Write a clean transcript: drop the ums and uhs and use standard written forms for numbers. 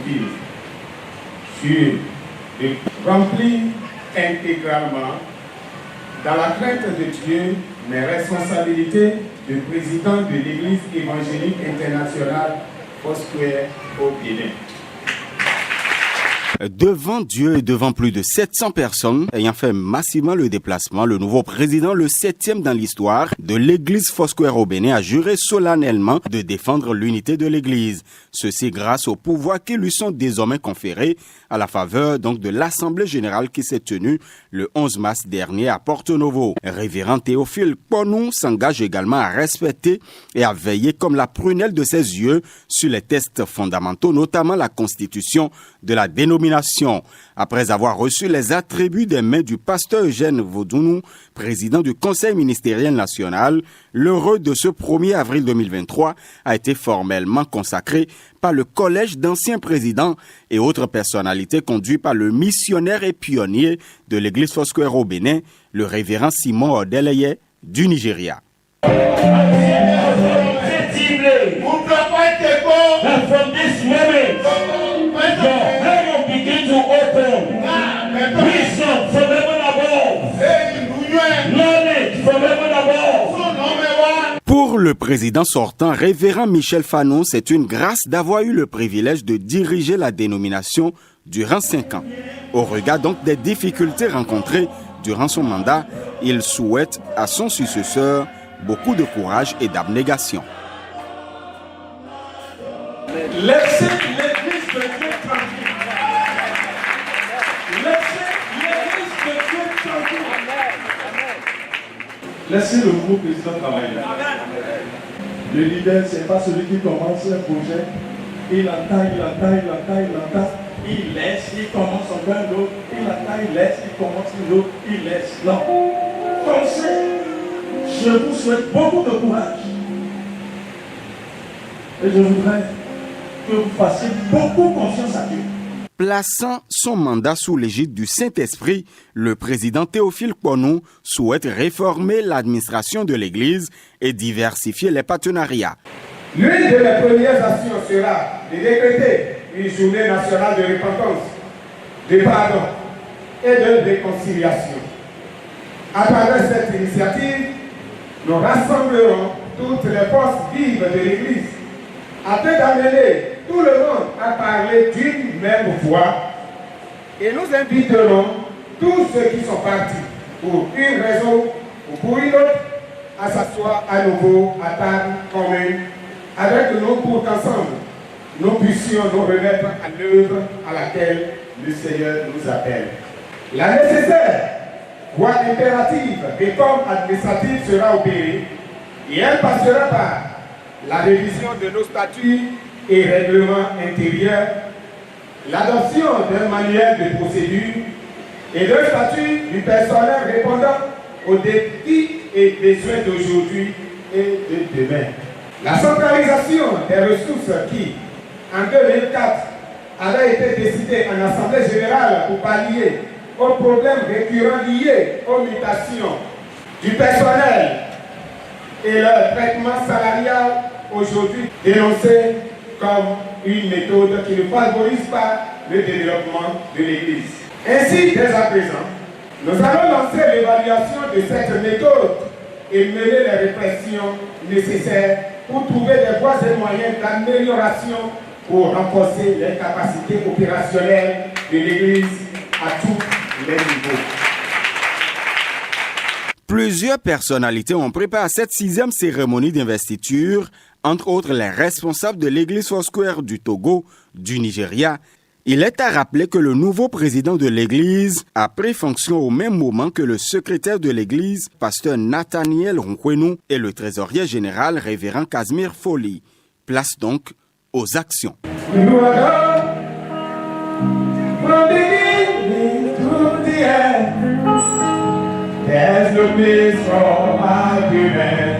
Théophile sur de remplir intégralement, dans la crainte de Dieu, mes responsabilités de président de l'Église évangélique internationale Foursquare au Bénin. Devant Dieu et devant plus de 700 personnes ayant fait massivement le déplacement, le nouveau président, le 7e dans l'histoire de l'église Foursquare au Bénin, a juré solennellement de défendre l'unité de l'église. Ceci grâce aux pouvoirs qui lui sont désormais conférés à la faveur donc de l'Assemblée générale qui s'est tenue le 11 mars dernier à Porto Novo. Révérend Théophile Kponou s'engage également à respecter et à veiller comme la prunelle de ses yeux sur les textes fondamentaux, notamment la constitution de la dénomination. Après avoir reçu les attributs des mains du pasteur Eugène Vodounou, président du Conseil ministériel national, l'heureux de ce 1er avril 2023 a été formellement consacré par le collège d'anciens présidents et autres personnalités conduits par le missionnaire et pionnier de l'église Foursquare au Bénin, le révérend Simon Odeleye du Nigeria. Pour le président sortant, révérend Michel Fanon, c'est une grâce d'avoir eu le privilège de diriger la dénomination durant 5 ans. Au regard donc des difficultés rencontrées durant son mandat, il souhaite à son successeur beaucoup de courage et d'abnégation. Laissez l'église de Dieu tranquille. Laissez l'église de Dieu tranquille. Laissez le nouveau président travailler. Le leader, ce n'est pas celui qui commence un projet. Il attend, il laisse, il commence encore un autre. Il attend, il laisse, il commence un autre, il laisse. Non. Pensez, je vous souhaite beaucoup de courage. Et je voudrais que vous fassiez beaucoup confiance à Dieu. Plaçant son mandat sous l'égide du Saint-Esprit, le président Théophile Kponou souhaite réformer l'administration de l'Église et diversifier les partenariats. L'une de mes premières actions sera de décréter une journée nationale de repentance, de pardon et de réconciliation. À travers cette initiative, nous rassemblerons toutes les forces vives de l'Église afin d'amener tout le monde à parler d'une même voix, et nous inviterons tous ceux qui sont partis pour une raison ou pour une autre à s'asseoir à nouveau à table commune avec nous pour qu'ensemble nous puissions nous remettre à l'œuvre à laquelle le Seigneur nous appelle. La nécessaire, voie impérative réforme administrative sera opérée et elle passera par la révision de nos statuts et règlements intérieurs, l'adoption d'un manuel de procédure et d'un statut du personnel répondant aux défis et besoins d'aujourd'hui et de demain. La centralisation des ressources qui, en 2004, avait été décidée en Assemblée générale pour pallier aux problèmes récurrents liés aux mutations du personnel et leur traitement salarial, aujourd'hui dénoncé comme une méthode qui ne favorise pas le développement de l'Église. Ainsi, dès à présent, nous allons lancer l'évaluation de cette méthode et mener les répressions nécessaires pour trouver des voies et moyens d'amélioration pour renforcer les capacités opérationnelles de l'Église à tous les niveaux. Plusieurs personnalités ont préparé cette 6e cérémonie d'investiture, entre autres les responsables de l'église Foursquare du Togo, du Nigeria. Il est à rappeler que le nouveau président de l'église a pris fonction au même moment que le secrétaire de l'église, pasteur Nathaniel Ronkwenu, et le trésorier général, révérend Casimir Foley. Place donc aux actions. There's no place for argument.